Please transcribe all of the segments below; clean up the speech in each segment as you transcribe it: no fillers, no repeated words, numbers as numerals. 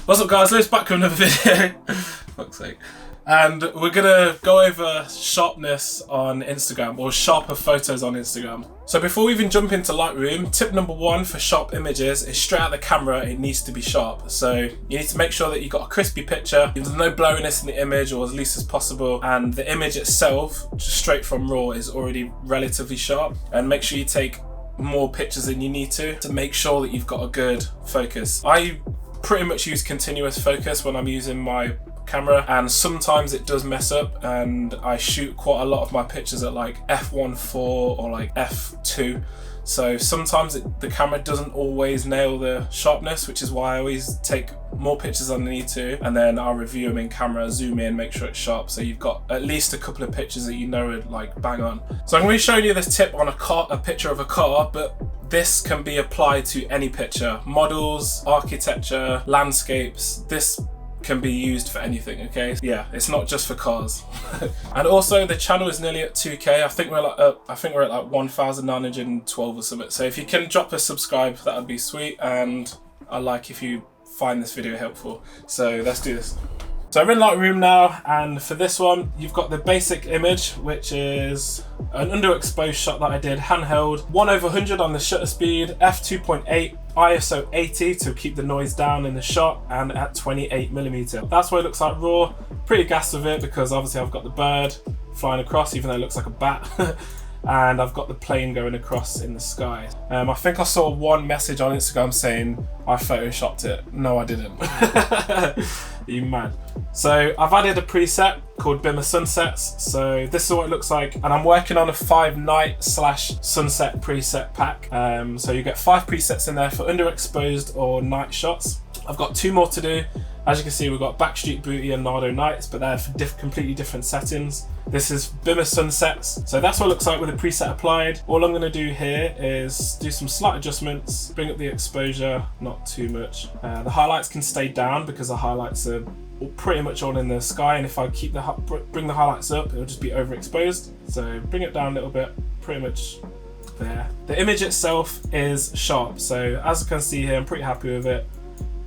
What's up guys, Lewis back with another video. Fuck's sake. And we're gonna go over sharpness on Instagram, or sharper photos on Instagram. So before we even jump into Lightroom, tip number one for sharp images is straight out the camera, it needs to be sharp. So you need to make sure that you've got a crispy picture, there's no blurriness in the image, or as least as possible, and the image itself, just straight from RAW, is already relatively sharp. And make sure you take more pictures than you need to make sure that you've got a good focus. I pretty much use continuous focus when I'm using my camera, and sometimes it does mess up, and I shoot quite a lot of my pictures at like f1.4 or like f2, so sometimes the camera doesn't always nail the sharpness, which is why I always take more pictures than I need to, and then I'll review them in camera, zoom in, make sure it's sharp, so you've got at least a couple of pictures that you know are like bang on. So I'm going to be showing you this tip on a picture of a car, but this can be applied to any picture, models, architecture, landscapes. This can be used for anything, okay? Yeah, it's not just for cars. And also the channel is nearly at 2k. I think we're at like 1,912 or something. So if you can drop a subscribe, that would be sweet, and I like if you find this video helpful. So let's do this. So I'm in Lightroom now, and for this one, you've got the basic image, which is an underexposed shot that I did handheld, 1/100 on the shutter speed, f2.8, ISO 80 to keep the noise down in the shot, and at 28mm. That's what it looks like raw. Pretty gassed with it because obviously I've got the bird flying across, even though it looks like a bat. And I've got the plane going across in the sky. I think I saw one message on Instagram saying I photoshopped it. No, I didn't. Are you mad? So I've added a preset called Bimmer Sunsets. So this is what it looks like, and I'm working on a 5-night/sunset preset pack. So you get 5 presets in there for underexposed or night shots. I've got 2 more to do. As you can see, we've got Backstreet Booty and Nardo Nights, but they're for completely different settings. This is Bimmer Sunsets. So that's what it looks like with the preset applied. All I'm gonna do here is do some slight adjustments, bring up the exposure, not too much. The highlights can stay down because the highlights are pretty much all in the sky, and if I bring the highlights up, it'll just be overexposed. So bring it down a little bit, pretty much there. The image itself is sharp. So as you can see here, I'm pretty happy with it.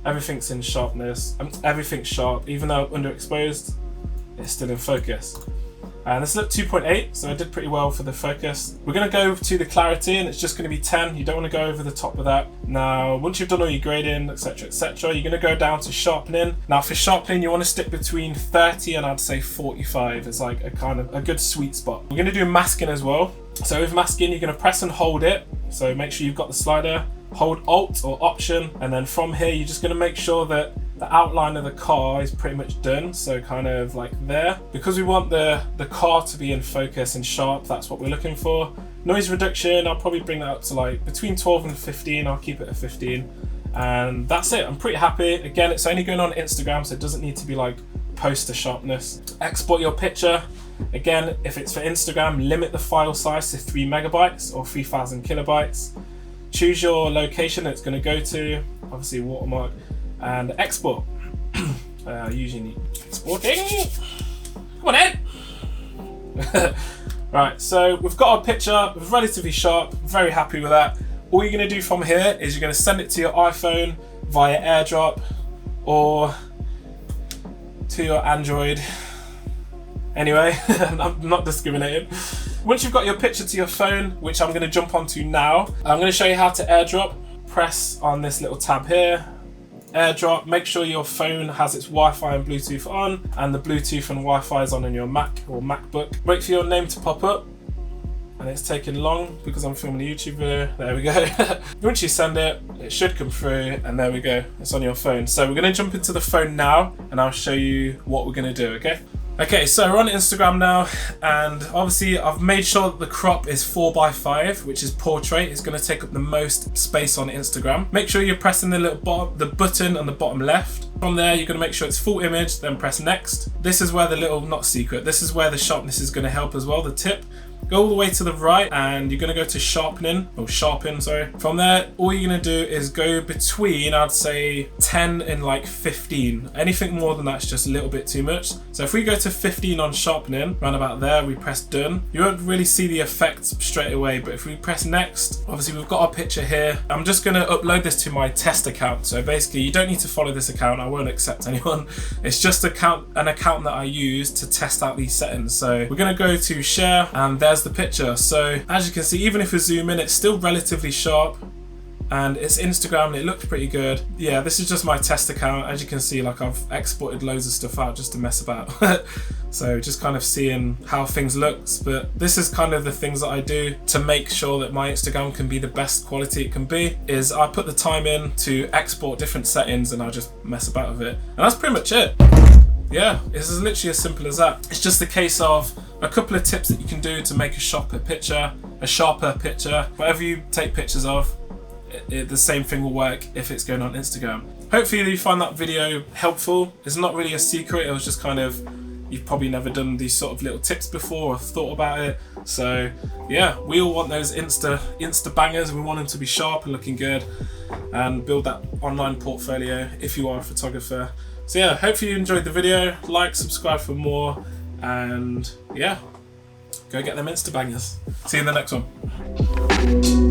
Everything's in sharpness, everything's sharp, even though underexposed, it's still in focus. And this is at 2.8, so I did pretty well for the focus. We're gonna go to the clarity, and it's just gonna be 10. You don't wanna go over the top of that. Now, once you've done all your grading, etc., you're gonna go down to sharpening. Now for sharpening, you wanna stick between 30 and I'd say 45 is like a kind of a good sweet spot. We're gonna do masking as well. So with masking, you're gonna press and hold it. So make sure you've got the slider. Hold Alt or Option, and then from here you're just going to make sure that the outline of the car is pretty much done, so kind of like there. Because we want the car to be in focus and sharp, that's what we're looking for. Noise reduction, I'll probably bring that up to like between 12 and 15, I'll keep it at 15. And that's it, I'm pretty happy. Again, it's only going on Instagram, so it doesn't need to be like poster sharpness. Export your picture. Again, if it's for Instagram, limit the file size to 3 megabytes or 3,000 kilobytes. Choose your location that it's going to go to, obviously watermark, and export. Usually need exporting. Come on in. Right, so we've got our picture, relatively sharp, very happy with that. All you're going to do from here is you're going to send it to your iPhone via AirDrop or to your Android. Anyway, I'm not discriminating. Once you've got your picture to your phone, which I'm going to jump onto now, I'm going to show you how to AirDrop. Press on this little tab here, AirDrop. Make sure your phone has its Wi-Fi and Bluetooth on, and the Bluetooth and Wi-Fi is on your Mac or MacBook. Wait for your name to pop up, and it's taking long because I'm filming a YouTube video. There we go. Once you send it, it should come through, and there we go. It's on your phone. So we're going to jump into the phone now, and I'll show you what we're going to do, okay? Okay, so we're on Instagram now, and obviously I've made sure that the crop is 4:5, which is portrait. It's going to take up the most space on Instagram. Make sure you're pressing the button on the bottom left. From there, you're going to make sure it's full image, then press next. This is where the little, not secret, this is where the sharpness is going to help as well, the tip. Go all the way to the right and you're going to go to sharpen, sorry. From there, all you're going to do is go between, I'd say 10 and like 15. Anything more than that's just a little bit too much. So if we go to 15 on sharpening, around about there, we press done. You won't really see the effect straight away, but if we press next, obviously we've got our picture here. I'm just going to upload this to my test account. So basically you don't need to follow this account. I won't accept anyone. It's just an account that I use to test out these settings. So we're going to go to share and there's the picture. So as you can see, even if we zoom in, it's still relatively sharp and it's Instagram and it looks pretty good. Yeah, this is just my test account. As you can see, like I've exported loads of stuff out just to mess about. So just kind of seeing how things looks, but this is kind of the things that I do to make sure that my Instagram can be the best quality it can be, is I put the time in to export different settings and I just mess about with it. And that's pretty much it. Yeah, it's literally as simple as that. It's just a case of a couple of tips that you can do to make a sharper picture. Whatever you take pictures of, the same thing will work if it's going on Instagram. Hopefully you find that video helpful. It's not really a secret, it was just kind of, you've probably never done these sort of little tips before or thought about it. So yeah, we all want those Insta bangers and we want them to be sharp and looking good and build that online portfolio if you are a photographer. So yeah, hopefully you enjoyed the video. Like, subscribe for more, and yeah, go get them Insta bangers. See you in the next one.